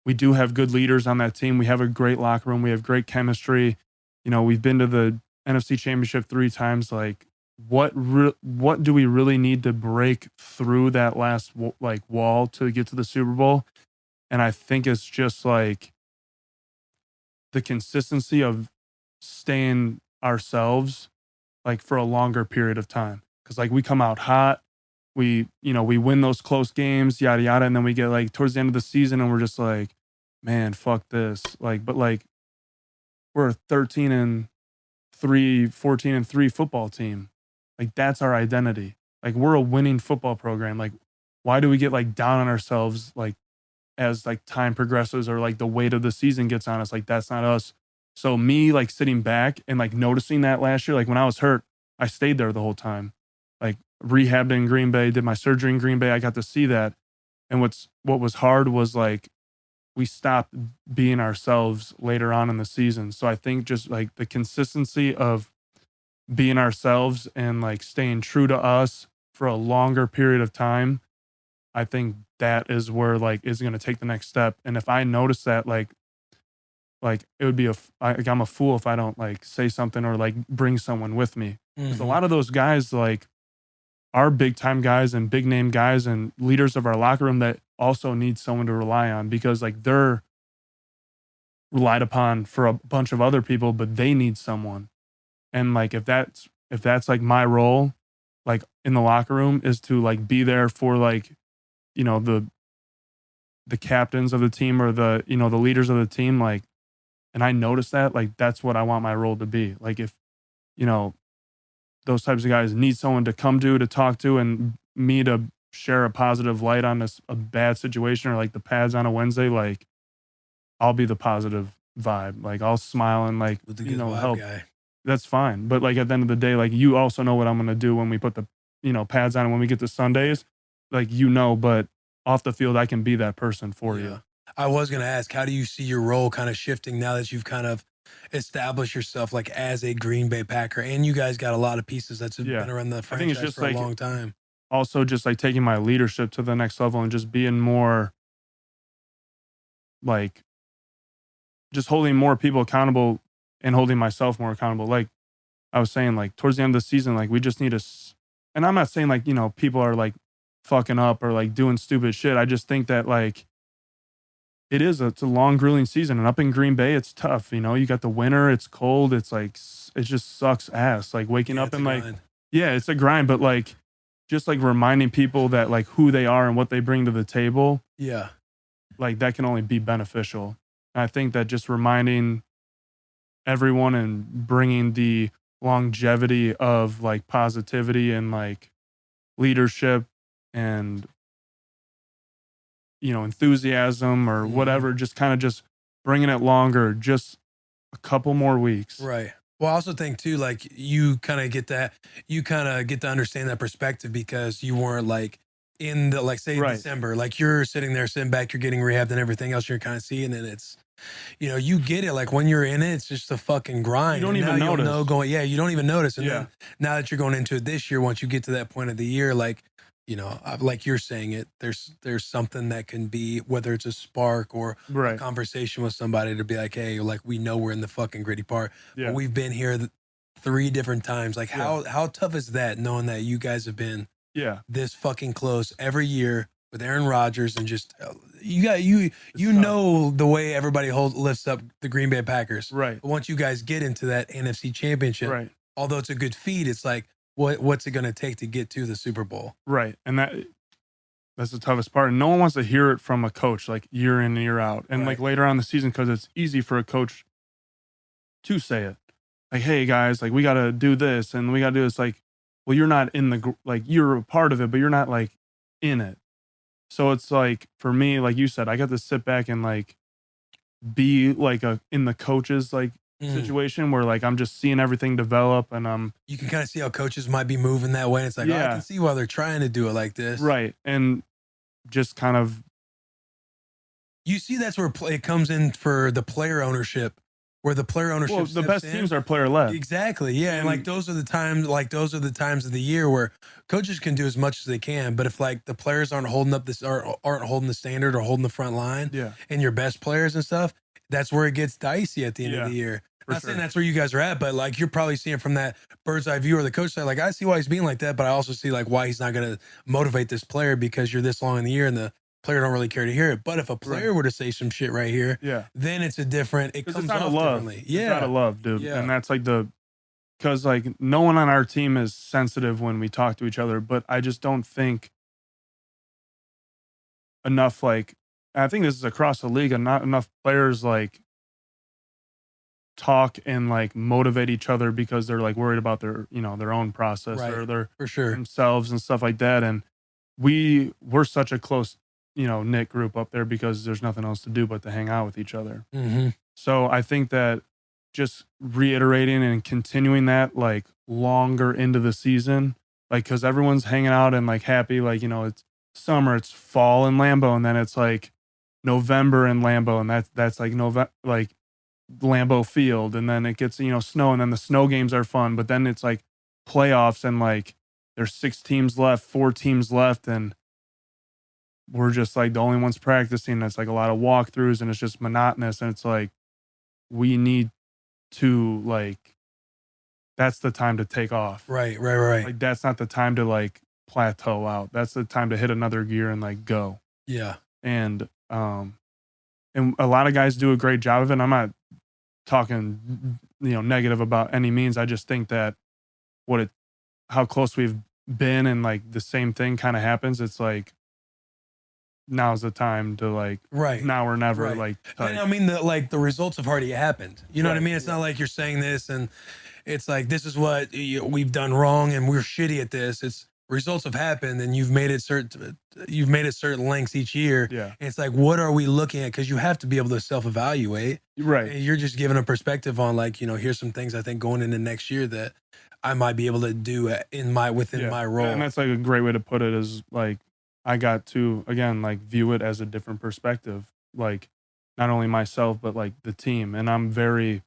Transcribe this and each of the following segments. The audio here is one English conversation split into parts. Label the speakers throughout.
Speaker 1: we do have good leaders on that team. We have a great locker room. We have great chemistry. You know, we've been to the NFC Championship 3 times. Like, what do we really need to break through that last wall to get to the Super Bowl? And I think it's just like the consistency of staying ourselves like for a longer period of time. Cause like we come out hot, we win those close games, yada yada, and then we get like towards the end of the season and we're just like, man, fuck this. Like, but like we're a 13-3, 14-3 football team. Like that's our identity. Like we're a winning football program. Like, why do we get like down on ourselves like as like time progresses or like the weight of the season gets on us? Like that's not us. So me like sitting back and like noticing that last year, like when I was hurt, I stayed there the whole time. Like rehabbed in Green Bay, did my surgery in Green Bay. I got to see that. And what was hard was like we stopped being ourselves later on in the season. So I think just like the consistency of being ourselves and like staying true to us for a longer period of time, I think that is where like is going to take the next step. And if I notice that, like it would be I'm a fool if I don't like say something or like bring someone with me. Because a lot of those guys like are big time guys and big name guys and leaders of our locker room that also need someone to rely on, because like they're relied upon for a bunch of other people, but they need someone. And like if that's like my role, like in the locker room, is to like be there for like, you know, the captains of the team or the, you know, the leaders of the team, like, and I notice that, like, that's what I want my role to be. Like if, you know, those types of guys need someone to come to talk to, and me to share a positive light on a bad situation, or like the pads on a Wednesday, like I'll be the positive vibe. Like I'll smile and like, you know, help. Guy. That's fine. But like at the end of the day, like you also know what I'm going to do when we put the, you know, pads on when we get to Sundays, like, you know, but off the field, I can be that person for you.
Speaker 2: I was going to ask, how do you see your role kind of shifting now that you've kind of established yourself like as a Green Bay Packer, and you guys got a lot of pieces that's been around the franchise for a long time?
Speaker 1: Also just like taking my leadership to the next level and just being more like just holding more people accountable and holding myself more accountable. Like I was saying, like towards the end of the season, like we just need to, and I'm not saying like, you know, people are like fucking up or like doing stupid shit. I just think that like it's a long grueling season, and up in Green Bay, it's tough. You know, you got the winter, it's cold. It's like, it just sucks ass. Like waking up and like, it's a grind, but like, just like reminding people that like who they are and what they bring to the table.
Speaker 2: Yeah.
Speaker 1: Like that can only be beneficial. And I think that just reminding everyone and bringing the longevity of like positivity and like leadership and, you know, enthusiasm or whatever, just kind of just bringing it longer, just a couple more weeks.
Speaker 2: Right. Well, I also think too, like you kind of get to understand that perspective because you weren't like in the, like say December, like you're sitting there, sitting back, you're getting rehabbed and everything else, you're kind of seeing it. It's, you know, you get it. Like when you're in it, it's just a fucking grind.
Speaker 1: You don't even notice.
Speaker 2: You don't even notice. And then now that you're going into it this year, once you get to that point of the year, like, you know, like you're saying it, there's something that can be, whether it's a spark or a conversation with somebody to be like, hey, like we know we're in the fucking gritty part, but we've been here 3 different times. Like how tough is that, knowing that you guys have been this fucking close every year with Aaron Rodgers, and just you know the way everybody lifts up the Green Bay Packers.
Speaker 1: Right.
Speaker 2: But once you guys get into that NFC Championship, although it's a good feat, it's like, what's it going to take to get to the Super Bowl?
Speaker 1: Right. And that's the toughest part. And no one wants to hear it from a coach like year in and year out. And like later on in the season, because it's easy for a coach to say it. Like, hey guys, like we got to do this and we got to do this. Like, well, you're not in the, like you're a part of it, but you're not like in it. So it's like, for me, like you said, I got to sit back and like be like in the coach's like situation where like I'm just seeing everything develop, and
Speaker 2: you can kind of see how coaches might be moving that way. It's like, I can see why they're trying to do it like this.
Speaker 1: Right. And just kind of,
Speaker 2: you see, that's where it comes in for the player ownership. where the player ownership.
Speaker 1: Well, the best teams are player led.
Speaker 2: Exactly. Yeah. And like those are the times of the year where coaches can do as much as they can. But if like the players aren't holding up this or aren't holding the standard or holding the front line, and your best players and stuff, that's where it gets dicey at the end of the year. Not saying that's where you guys are at, but like you're probably seeing from that bird's eye view or the coach side, like I see why he's being like that, but I also see like why he's not going to motivate this player because you're this long in the year and the player don't really care to hear it. But if a player were to say some shit right here, then it comes off differently.
Speaker 1: It's out of love, dude. And that's like because like no one on our team is sensitive when we talk to each other, but I just don't think enough, like, I think this is across the league and not enough players like talk and like motivate each other because they're like worried about their, their own process or their themselves and stuff like that. And we're such a close, knit group up there because there's nothing else to do but to hang out with each other. So I think that just reiterating and continuing that like longer into the season, like, because everyone's hanging out and like happy, like, it's summer, it's fall in Lambeau, and then it's like November in Lambeau, and that's like like Lambeau Field, and then it gets snow, and then the snow games are fun, but then it's like playoffs and like there's 4 teams left, and we're just like the only ones practicing. It's like a lot of walkthroughs and it's just monotonous, and it's like we need to like, that's the time to take off.
Speaker 2: Right.
Speaker 1: Like that's not the time to like plateau out. That's the time to hit another gear and like go.
Speaker 2: Yeah.
Speaker 1: And a lot of guys do a great job of it. And I'm not talking, negative about any means. I just think that how close we've been and like the same thing kind of happens. It's like, now's the time to like, now or never. Like,
Speaker 2: and I mean, the results have already happened. You know what I mean? It's not like you're saying this and it's like, this is what we've done wrong and we're shitty at this. It's results have happened and you've made it certain lengths each year.
Speaker 1: Yeah.
Speaker 2: And it's like, what are we looking at? Cause you have to be able to self-evaluate.
Speaker 1: Right.
Speaker 2: And you're just giving a perspective on like, here's some things I think going into next year that I might be able to do within my role.
Speaker 1: And that's like a great way to put it is like, I got to, again, like view it as a different perspective, like not only myself, but like the team. And I'm very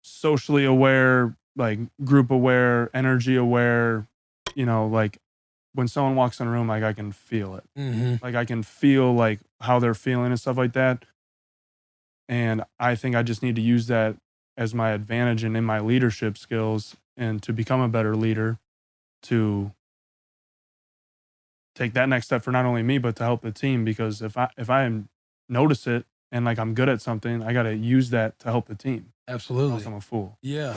Speaker 1: socially aware, like group aware, energy aware, like when someone walks in a room, like I can feel it. Like I can feel like how they're feeling and stuff like that. And I think I just need to use that as my advantage and in my leadership skills and to become a better leader, to take that next step for not only me, but to help the team. Because if I notice it and like I'm good at something, I got to use that to help the team.
Speaker 2: Absolutely.
Speaker 1: Else I'm a fool.
Speaker 2: Yeah.